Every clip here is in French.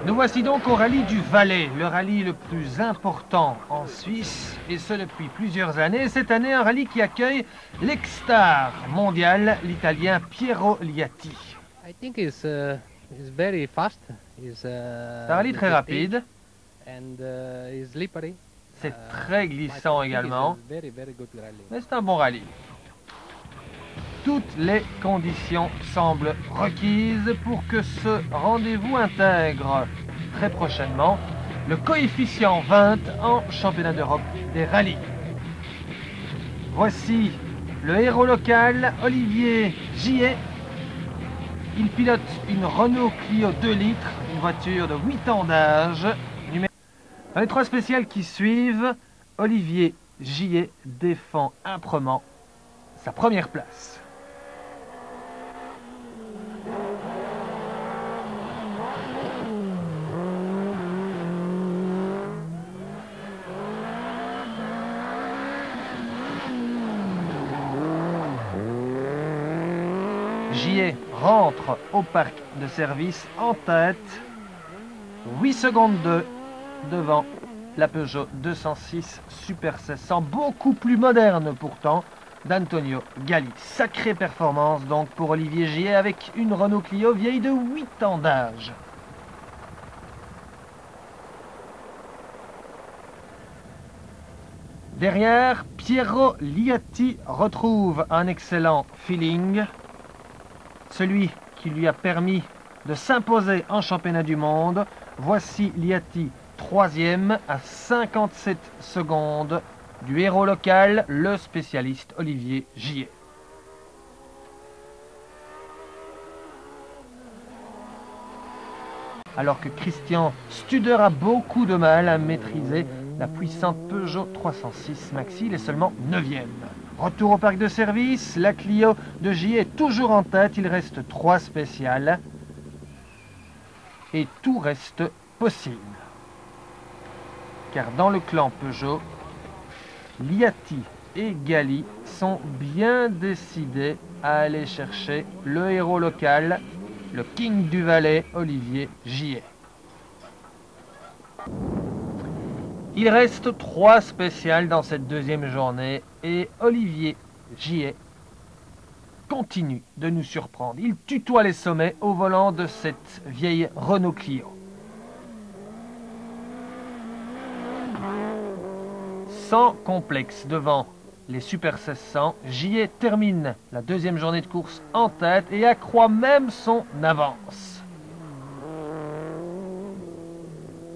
Nous voici donc au rallye du Valais, le rallye le plus important en Suisse, et ce depuis plusieurs années. Cette année, un rallye qui accueille l'ex-star mondial, l'Italien Piero Liatti. C'est un rallye très rapide. C'est très glissant également, mais c'est un bon rallye. Toutes les conditions semblent requises pour que ce rendez-vous intègre très prochainement le coefficient 20 en championnat d'Europe des rallyes. Voici le héros local, Olivier Gillet. Il pilote une Renault Clio 2 litres, une voiture de 8 ans d'âge. Dans les 3 spéciales qui suivent, Olivier Gillet défend âprement sa première place. Gillet rentre au parc de service en tête, 8 secondes 2 devant la Peugeot 206 Super 1600, beaucoup plus moderne pourtant, d'Antonio Galli. Sacrée performance donc pour Olivier Gillet avec une Renault Clio vieille de 8 ans d'âge. Derrière, Piero Liatti retrouve un excellent feeling, celui qui lui a permis de s'imposer en championnat du monde. Voici Liatti, 3e à 57 secondes du héros local, le spécialiste Olivier Gillet. Alors que Christian Studer a beaucoup de mal à maîtriser la puissante Peugeot 306 Maxi, il est seulement 9e. Retour au parc de service, la Clio de Gillet est toujours en tête, il reste 3 spéciales et tout reste possible. Car dans le clan Peugeot, Liatti et Galli sont bien décidés à aller chercher le héros local, le King du Valais, Olivier Gillet. Il reste 3 spéciales dans cette deuxième journée et Olivier Gillet continue de nous surprendre. Il tutoie les sommets au volant de cette vieille Renault Clio. Sans complexe devant les Super 1600, Gillet termine la deuxième journée de course en tête et accroît même son avance.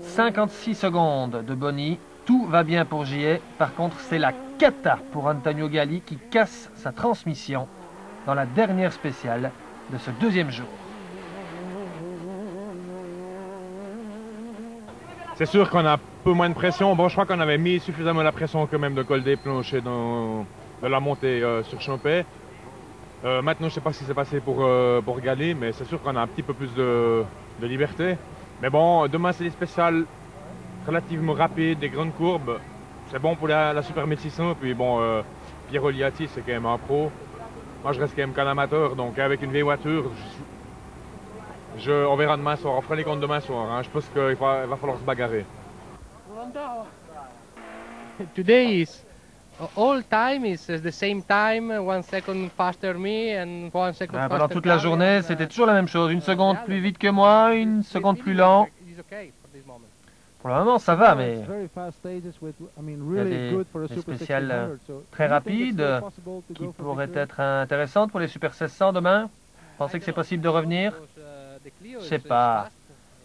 56 secondes de Bonnie, tout va bien pour Gillet. Par contre, c'est la cata pour Antonio Galli qui casse sa transmission dans la dernière spéciale de ce deuxième jour. C'est sûr qu'on a un peu moins de pression. Bon, je crois qu'on avait mis suffisamment la pression quand même de coller des planchers de la montée sur Champais. Maintenant, je ne sais pas ce qui s'est passé pour Galli, mais c'est sûr qu'on a un petit peu plus de liberté. Mais bon, demain, c'est des spéciales relativement rapides, des grandes courbes. C'est bon pour la Super 1600. Puis bon, Piero Liatti, c'est quand même un pro. Moi, je reste quand même qu'un amateur, donc avec une vieille voiture, on verra demain soir, on fera les comptes demain soir. Hein. Je pense qu'il va falloir se bagarrer. Today is all time is the same time, 1 second faster me and 1 second faster. Pendant toute la journée, c'était toujours la même chose. 1 seconde plus vite que moi, 1 seconde plus lent. Pour le moment, ça va, mais il y a des spéciales très rapides qui pourraient être intéressantes pour les Super 1600 demain. Vous pensez que c'est possible de revenir? Je sais pas.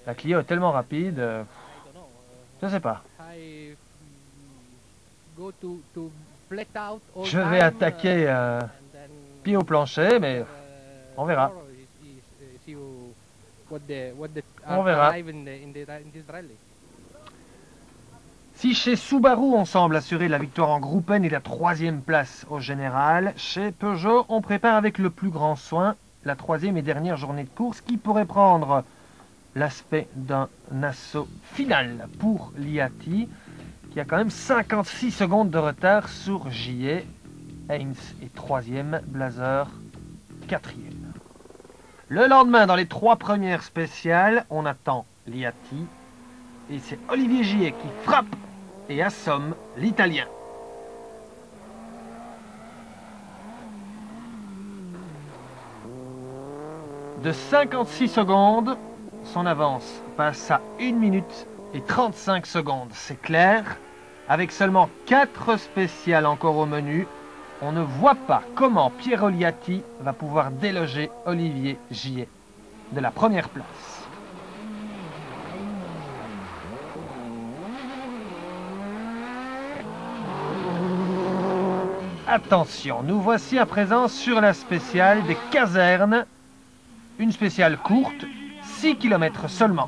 La Clio est tellement rapide. Je sais pas. Je vais attaquer pied au plancher, mais on verra. On verra. Si chez Subaru, on semble assurer la victoire en Groupe N et la 3e place au général, chez Peugeot, on prépare avec le plus grand soin la 3e et dernière journée de course qui pourrait prendre l'aspect d'un assaut final pour Liatti, qui a quand même 56 secondes de retard sur Gillet. Heinz est 3e, Blazer 4e. Le lendemain, dans les 3 premières spéciales, on attend Liatti. Et c'est Olivier Gillet qui frappe et assomme l'Italien. De 56 secondes, son avance passe à 1 minute et 35 secondes. C'est clair, avec seulement 4 spéciales encore au menu, on ne voit pas comment Piero Liatti va pouvoir déloger Olivier Gillet de la première place. Attention, nous voici à présent sur la spéciale des casernes. Une spéciale courte, 6 km seulement.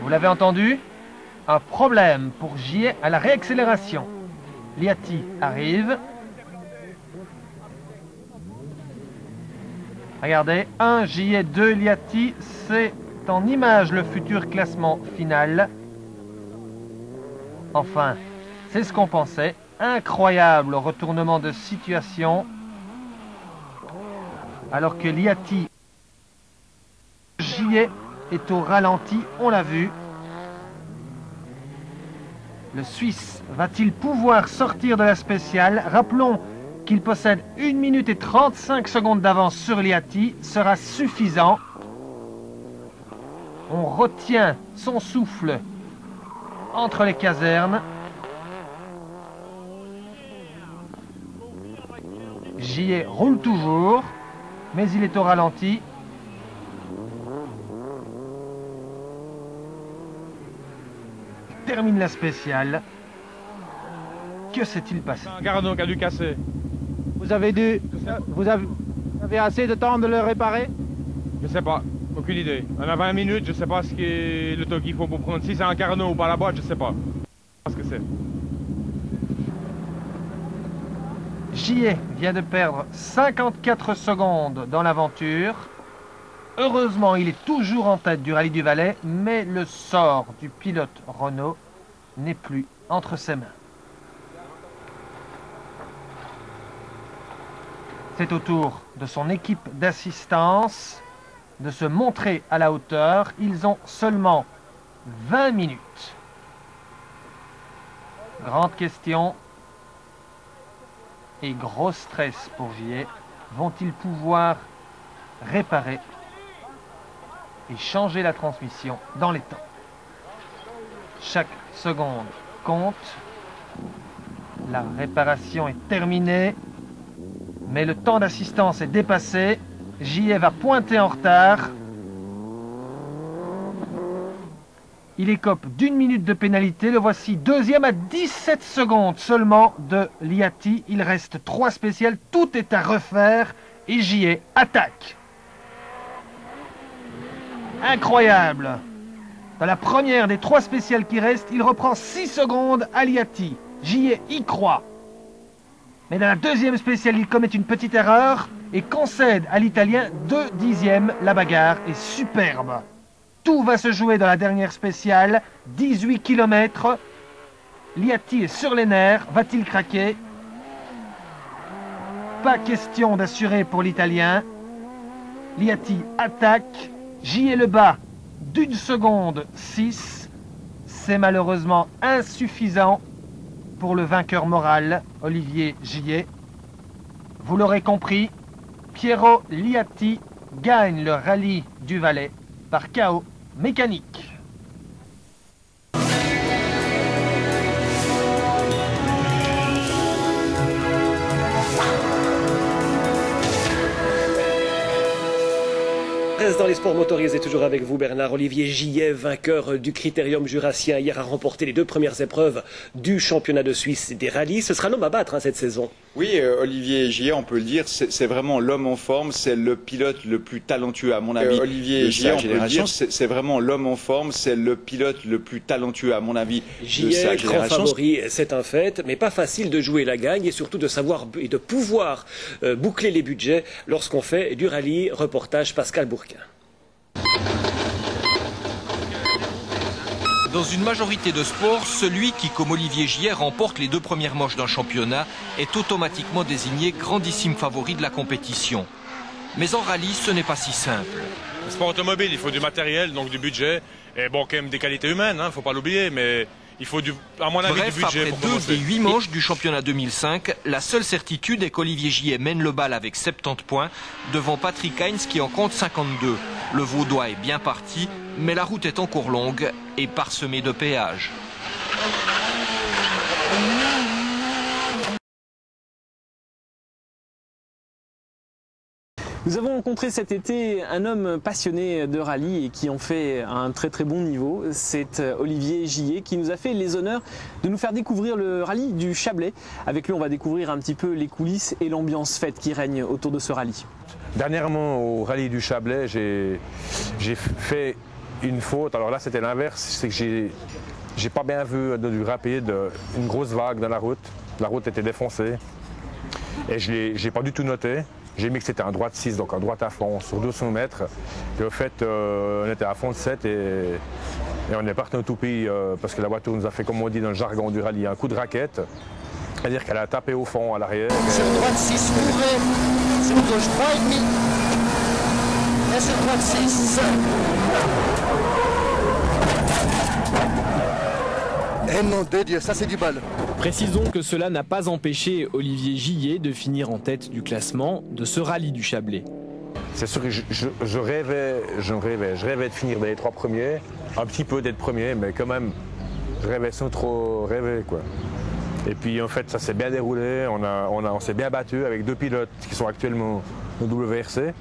Vous l'avez entendu? Un problème pour Gillet à la réaccélération. Liatti arrive. Regardez, 1 Gillet, 2 Liatti, c'est en image le futur classement final. Enfin, c'est ce qu'on pensait. Incroyable retournement de situation. Alors que Liatti, Gillet est au ralenti, on l'a vu. Le Suisse va-t-il pouvoir sortir de la spéciale? Rappelons qu'il possède 1 minute et 35 secondes d'avance sur Liatti. Sera suffisant. On retient son souffle entre les casernes. Gillet roule toujours, mais il est au ralenti. Il termine la spéciale. Que s'est-il passé? Un Carnot qui a dû casser. Vous avez assez de temps de le réparer? Je sais pas, aucune idée. On a 20 minutes, je sais pas ce qui est le temps qu'il faut pour prendre. Si c'est un Carnot ou pas la boîte, je sais pas. Je sais pas ce que c'est. Gillet vient de perdre 54 secondes dans l'aventure. Heureusement, il est toujours en tête du Rallye du Valais, mais le sort du pilote Renault n'est plus entre ses mains. C'est au tour de son équipe d'assistance de se montrer à la hauteur. Ils ont seulement 20 minutes. Grande question. Et gros stress pour Gillet. Vont-ils pouvoir réparer et changer la transmission dans les temps? Chaque seconde compte. La réparation est terminée, mais le temps d'assistance est dépassé. Gillet va pointer en retard. Il écope d'1 minute de pénalité. Le voici deuxième à 17 secondes seulement de Liatti. Il reste 3 spéciales. Tout est à refaire et Gillet attaque. Incroyable. Dans la première des 3 spéciales qui restent, il reprend 6 secondes à Liatti. Gillet y croit. Mais dans la deuxième spéciale, il commet une petite erreur et concède à l'Italien 2 dixièmes. La bagarre est superbe. Tout va se jouer dans la dernière spéciale, 18 km. Liatti est sur les nerfs, va-t-il craquer? Pas question d'assurer pour l'Italien. Liatti attaque, Gillet le bat d'1 seconde 6. C'est malheureusement insuffisant pour le vainqueur moral, Olivier Gillet. Vous l'aurez compris, Piero Liatti gagne le rallye du Valais par chaos mécanique. Dans les sports motorisés, toujours avec vous Bernard. Olivier Gillet, vainqueur du Critérium jurassien, hier a remporté les 2 premières épreuves du championnat de Suisse des rallyes. Ce sera l'homme à battre cette saison. Oui, Olivier Gillet, on peut le dire, c'est vraiment l'homme en forme, c'est le pilote le plus talentueux à mon avis. Olivier Gillet, on peut le dire, c'est vraiment l'homme en forme, c'est le pilote le plus talentueux à mon avis de sa génération. Grand favori, c'est un fait, mais pas facile de jouer la gagne et surtout de savoir et de pouvoir boucler les budgets lorsqu'on fait du rallye. Reportage Pascal Bourquin. Dans une majorité de sports, celui qui, comme Olivier Gillet, remporte les 2 premières manches d'un championnat est automatiquement désigné grandissime favori de la compétition. Mais en rallye, ce n'est pas si simple. Le sport automobile, il faut du matériel, donc du budget, et bon, quand même des qualités humaines, hein, faut pas l'oublier, mais il faut, à mon avis, du budget après pour 2 commencer. des 8 manches du championnat 2005, la seule certitude est qu'Olivier Gillet mène le bal avec 70 points, devant Patrick Heinz qui en compte 52. Le Vaudois est bien parti, mais la route est encore longue et parsemée de péages. Nous avons rencontré cet été un homme passionné de rallye et qui en fait un très très bon niveau. C'est Olivier Gillet qui nous a fait les honneurs de nous faire découvrir le rallye du Chablais. Avec lui, on va découvrir un petit peu les coulisses et l'ambiance fête qui règne autour de ce rallye. Dernièrement, au rallye du Chablais, j'ai fait une faute. Alors là, c'était l'inverse. C'est que j'ai pas bien vu du rapide, une grosse vague dans la route. La route était défoncée et je l'ai pas du tout noté. J'ai mis que c'était un droite 6, donc un droite à fond sur 200 mètres. Et au fait, on était à fond de 7 et on est parti en toupie parce que la voiture nous a fait, comme on dit dans le jargon du rallye, un coup de raquette. C'est-à-dire qu'elle a tapé au fond à l'arrière. Sur droite 6, ouvrez. Sur gauche 3,5. Et sur droite 6. Eh non, de Dieu, ça c'est du bal. Précisons que cela n'a pas empêché Olivier Gillet de finir en tête du classement de ce rallye du Chablais. C'est sûr que je rêvais de finir dans les 3 premiers, un petit peu d'être premier, mais quand même, je rêvais sans trop rêver, quoi. Et puis en fait, ça s'est bien déroulé, on s'est bien battu avec 2 pilotes qui sont actuellement au WRC.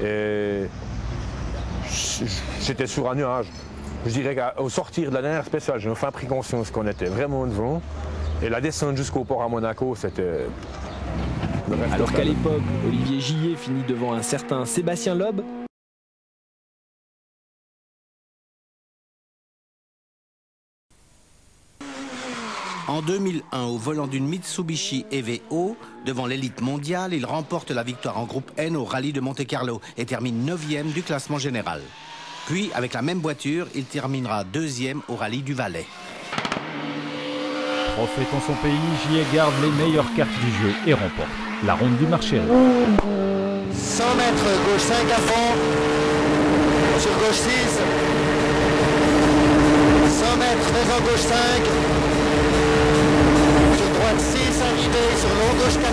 Et j'étais sur un nuage. Je dirais qu'au sortir de la dernière spéciale, j'ai enfin pris conscience qu'on était vraiment devant. Et la descente jusqu'au port à Monaco, c'était... Alors qu'à l'époque, Olivier Gillet finit devant un certain Sébastien Loeb. En 2001, au volant d'une Mitsubishi EVO, devant l'élite mondiale, il remporte la victoire en groupe N au rallye de Monte-Carlo et termine 9e du classement général. Puis, avec la même voiture, il terminera 2e au rallye du Valais. Prophète en son pays, Gillet garde les meilleures cartes du jeu et remporte la ronde du Marcheri. 100 mètres, gauche 5 à fond. Sur gauche 6. 100 mètres, raison gauche 5. Sur droite 6, arrivé. Sur long gauche 4,5.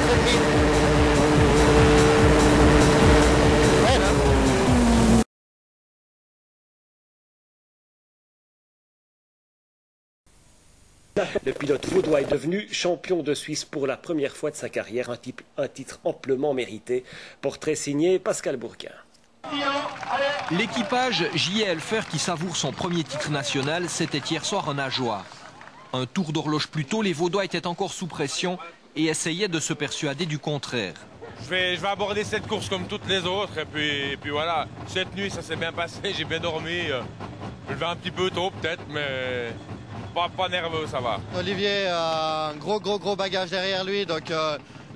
Le pilote vaudois est devenu champion de Suisse pour la première fois de sa carrière, un titre amplement mérité. Portrait signé Pascal Bourquin. L'équipage J.L.Fer qui savoure son premier titre national, c'était hier soir en Ajoie. Un tour d'horloge plus tôt, les Vaudois étaient encore sous pression et essayaient de se persuader du contraire. Je vais aborder cette course comme toutes les autres et puis voilà. Cette nuit, ça s'est bien passé, j'ai bien dormi. Je vais un petit peu tôt peut-être, mais... Pas nerveux, ça va. Olivier a un gros bagage derrière lui, donc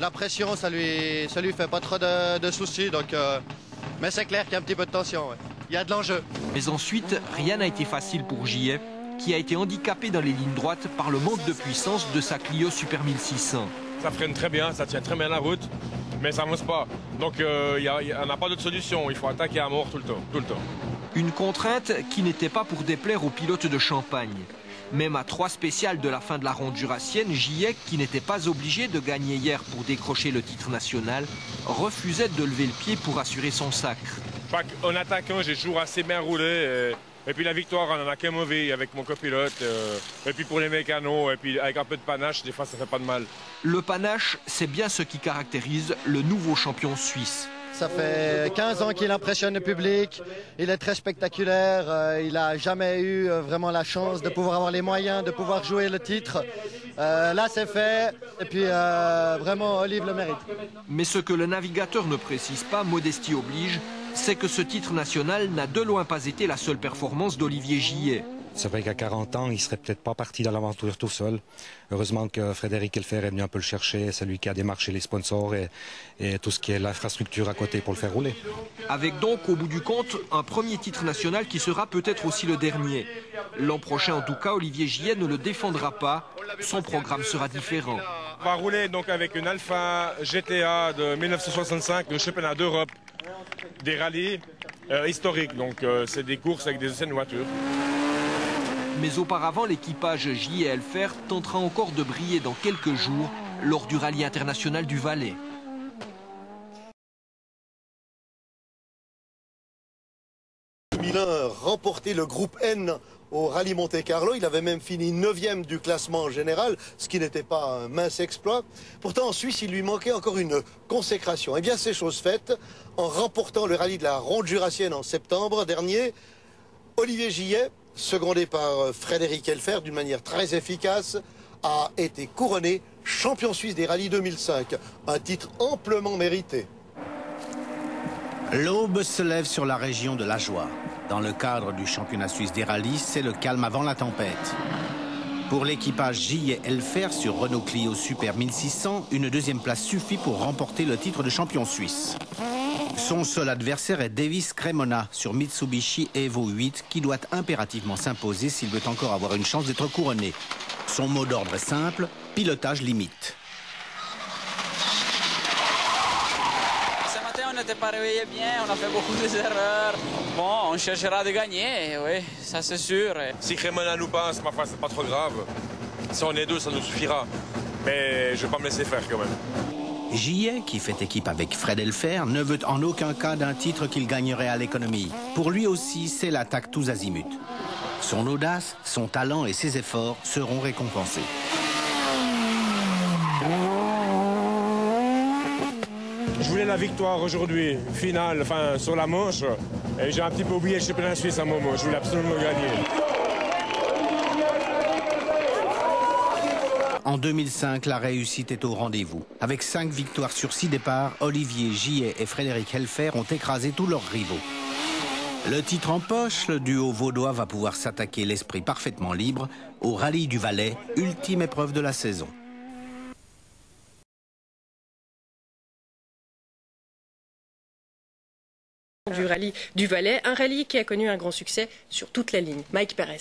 la pression, ça lui fait pas trop de soucis. Donc, mais c'est clair qu'il y a un petit peu de tension. Ouais. Il y a de l'enjeu. Mais ensuite, rien n'a été facile pour Gillet, qui a été handicapé dans les lignes droites par le manque de puissance de sa Clio Super 1600. Ça freine très bien, ça tient très bien la route, mais ça n'avance pas. Donc on n'a pas d'autre solution, il faut attaquer à mort tout le temps. Une contrainte qui n'était pas pour déplaire aux pilotes de Champagne. Même à 3 spéciales de la fin de la ronde jurassienne, Gillet, qui n'était pas obligé de gagner hier pour décrocher le titre national, refusait de lever le pied pour assurer son sacre. En attaquant, j'ai toujours assez bien roulé. Et puis la victoire, on en a qu'un mauvais avec mon copilote. Et puis pour les mécanos, et puis avec un peu de panache, des fois ça fait pas de mal. Le panache, c'est bien ce qui caractérise le nouveau champion suisse. Ça fait 15 ans qu'il impressionne le public, il est très spectaculaire, il n'a jamais eu vraiment la chance de pouvoir avoir les moyens de pouvoir jouer le titre. Là c'est fait, et puis vraiment Olive le mérite. Mais ce que le navigateur ne précise pas, modestie oblige, c'est que ce titre national n'a de loin pas été la seule performance d'Olivier Gillet. C'est vrai qu'à 40 ans, il ne serait peut-être pas parti dans l'aventure tout seul. Heureusement que Frédéric Elfer est venu un peu le chercher. C'est lui qui a démarché les sponsors et tout ce qui est l'infrastructure à côté pour le faire rouler. Avec donc, au bout du compte, un premier titre national qui sera peut-être aussi le dernier. L'an prochain, en tout cas, Olivier Gillet ne le défendra pas. Son programme sera différent. On va rouler donc avec une Alpha GTA de 1965, le championnat d'Europe des rallyes historiques, donc c'est des courses avec des anciennes voitures. Mais auparavant, l'équipage JLFR tentera encore de briller dans quelques jours lors du rallye international du Valais. En 2001, remporté le groupe N au rallye Monte-Carlo. Il avait même fini 9e du classement général, ce qui n'était pas un mince exploit. Pourtant, en Suisse, il lui manquait encore une consécration. Eh bien, c'est chose faite. En remportant le rallye de la Ronde Jurassienne en septembre dernier, Olivier Gillet, secondé par Frédéric Helfer d'une manière très efficace, a été couronné champion suisse des rallyes 2005. Un titre amplement mérité. L'aube se lève sur la région de l'Ajoie. Dans le cadre du championnat suisse des rallyes, c'est le calme avant la tempête. Pour l'équipage JLFR sur Renault Clio Super 1600, une deuxième place suffit pour remporter le titre de champion suisse. Son seul adversaire est Davis Cremona sur Mitsubishi Evo 8 qui doit impérativement s'imposer s'il veut encore avoir une chance d'être couronné. Son mot d'ordre est simple, pilotage limite. Ce matin, on n'était pas réveillé bien, on a fait beaucoup d'erreurs. Bon, on cherchera de gagner, oui, ça c'est sûr. Si Cremona nous passe, ma foi, c'est pas trop grave. Si on est deux, ça nous suffira. Mais je vais pas me laisser faire quand même. Gillet, qui fait équipe avec Fred Helfer, ne veut en aucun cas d'un titre qu'il gagnerait à l'économie. Pour lui aussi, c'est l'attaque tous azimuts. Son audace, son talent et ses efforts seront récompensés. Je voulais la victoire aujourd'hui, finale, enfin sur la Manche. Et j'ai un petit peu oublié le championnat suisse à un moment. Je voulais absolument gagner. En 2005, la réussite est au rendez-vous. Avec 5 victoires sur 6 départs, Olivier Gillet et Frédéric Helfer ont écrasé tous leurs rivaux. Le titre en poche, le duo vaudois va pouvoir s'attaquer l'esprit parfaitement libre au rallye du Valais, ultime épreuve de la saison. Du rallye du Valais, un rallye qui a connu un grand succès sur toute la ligne. Mike Pérez.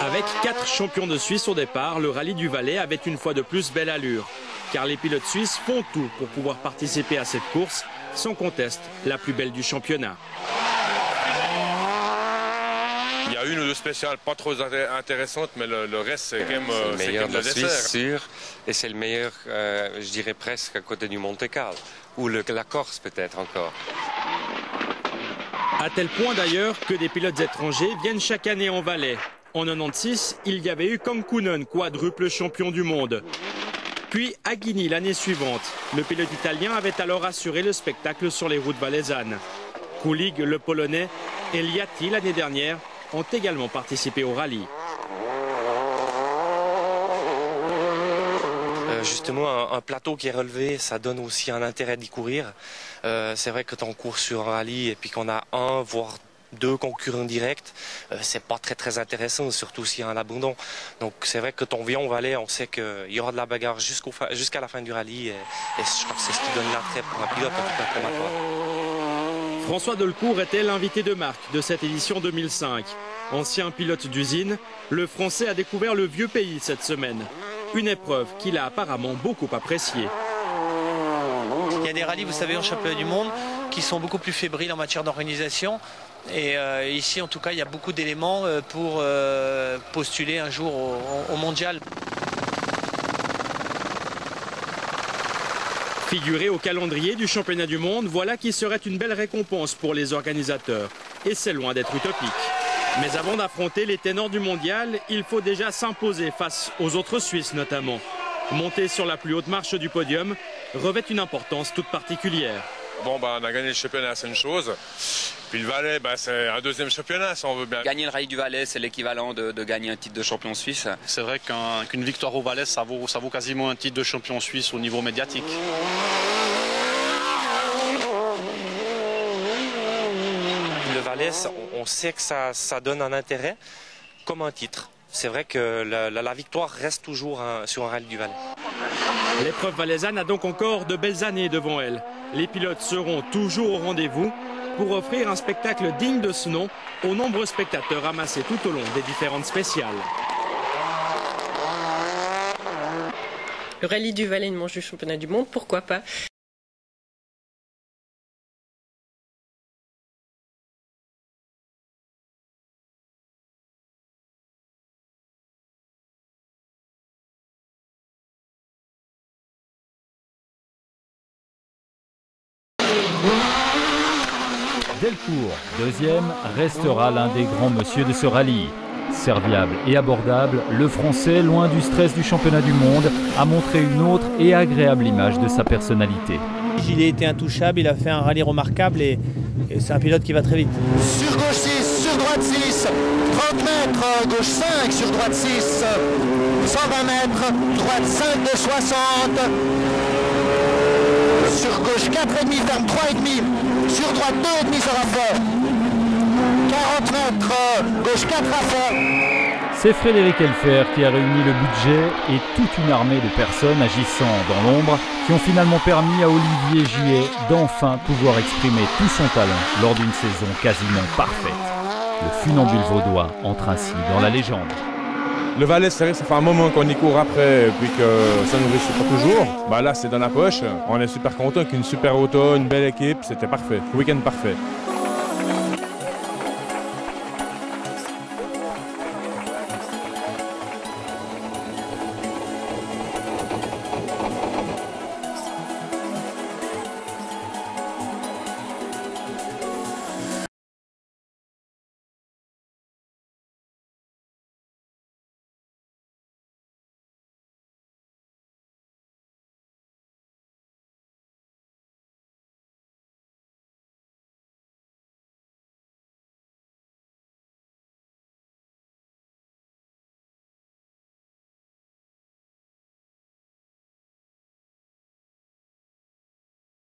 Avec 4 champions de Suisse au départ, le rallye du Valais avait une fois de plus belle allure. Car les pilotes suisses font tout pour pouvoir participer à cette course, sans conteste la plus belle du championnat. Il y a une ou deux spéciales pas trop intéressantes, mais le reste, c'est quand même le meilleur de la dessert. Suisse, sûr. Et c'est le meilleur, je dirais presque à côté du Monte-Carlo. Ou la Corse peut-être encore. À tel point d'ailleurs que des pilotes étrangers viennent chaque année en Valais. En 96, il y avait eu Kankkunen, quadruple champion du monde. Puis Aghini l'année suivante. Le pilote italien avait alors assuré le spectacle sur les routes valaisannes. Kulig, le Polonais, et Liatti l'année dernière ont également participé au rallye. Justement, un plateau qui est relevé, ça donne aussi un intérêt d'y courir. C'est vrai que quand on court sur un rallye et puis qu'on a un, voire 2 concurrents directs, c'est pas très intéressant, surtout s'il y a un abandon. Donc c'est vrai que quand on vient au Valais, on sait qu'il y aura de la bagarre jusqu'à la fin du rallye. Et je crois que c'est ce qui donne l'attrait pour un pilote, en tout cas pour ma part. François Delcourt était l'invité de marque de cette édition 2005. Ancien pilote d'usine, le Français a découvert le vieux pays cette semaine. Une épreuve qu'il a apparemment beaucoup appréciée. Il y a des rallyes, vous savez, en championnat du monde qui sont beaucoup plus fébriles en matière d'organisation. Et ici, en tout cas, il y a beaucoup d'éléments pour postuler un jour au mondial. Figuré au calendrier du championnat du monde, voilà qui serait une belle récompense pour les organisateurs. Et c'est loin d'être utopique. Mais avant d'affronter les ténors du mondial, il faut déjà s'imposer face aux autres Suisses notamment. Monter sur la plus haute marche du podium revêt une importance toute particulière. Bon, on a gagné le championnat, c'est une chose. Puis le Valais, c'est un deuxième championnat, si on veut bien. Gagner le rallye du Valais, c'est l'équivalent de gagner un titre de champion suisse. C'est vrai qu'une victoire au Valais, ça vaut quasiment un titre de champion suisse au niveau médiatique. Le Valais, on sait que ça donne un intérêt comme un titre. C'est vrai que la victoire reste toujours sur un rallye du Valais. L'épreuve valaisanne a donc encore de belles années devant elle. Les pilotes seront toujours au rendez-vous pour offrir un spectacle digne de ce nom aux nombreux spectateurs amassés tout au long des différentes spéciales. Le rallye du Valais, une manche du championnat du monde, pourquoi pas? Delcourt, deuxième, restera l'un des grands monsieur de ce rallye. Serviable et abordable, le Français, loin du stress du championnat du monde, a montré une autre et agréable image de sa personnalité. Il a été intouchable, il a fait un rallye remarquable et c'est un pilote qui va très vite. Sur gauche 6, sur droite 6, 30 mètres, gauche 5, sur droite 6, 120 mètres, droite 5 de 60, sur gauche 4,5, ferme 3,5, sur droite 2,5 ça va faire, 40 mètres, gauche 4 à faire. C'est Frédéric Elfer qui a réuni le budget et toute une armée de personnes agissant dans l'ombre qui ont finalement permis à Olivier Gillet d'enfin pouvoir exprimer tout son talent lors d'une saison quasiment parfaite. Le funambule vaudois entre ainsi dans la légende. Le Valais, c'est vrai que ça fait un moment qu'on y court après, puis que ça nous réussit pas toujours. Bah là, c'est dans la poche. On est super content qu'une super auto, une belle équipe, c'était parfait. Week-end parfait.